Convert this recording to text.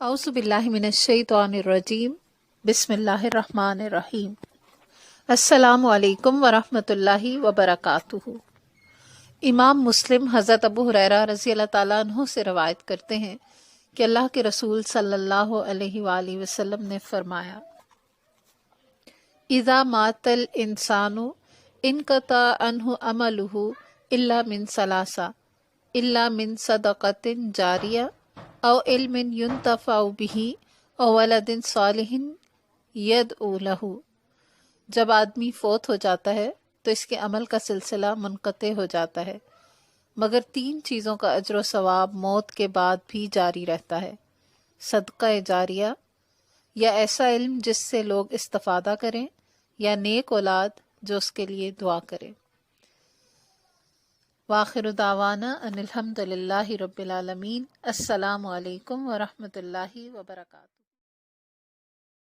اعوذ باللہ من الشیطان الرجیم بسم اللہ الرحمن الرحیم۔ السلام علیکم ورحمۃ اللہ وبرکاتہ۔ امام مسلم حضرت ابو ہریرہ رضی اللہ تعالیٰ عنہ سے روایت کرتے ہیں کہ اللہ کے رسول صلی اللہ علیہ وآلہ وسلم نے فرمایا، اذا مات الانسان انقطع عنہ عملہ الا من ثلاثہ الا من صدقۃ جاریہ او علم ينتفع به او ولد صالح يدعو له۔ جب آدمی فوت ہو جاتا ہے تو اس کے عمل کا سلسلہ منقطع ہو جاتا ہے، مگر 3 چیزوں کا اجر و ثواب موت کے بعد بھی جاری رہتا ہے: صدقہ جاریہ، یا ایسا علم جس سے لوگ استفادہ کریں، یا نیک اولاد جو اس کے لیے دعا کرے۔ وآخر دعوانا ان الحمد للہ رب العالمین۔ السلام علیکم ورحمۃ اللہ وبرکاتہ۔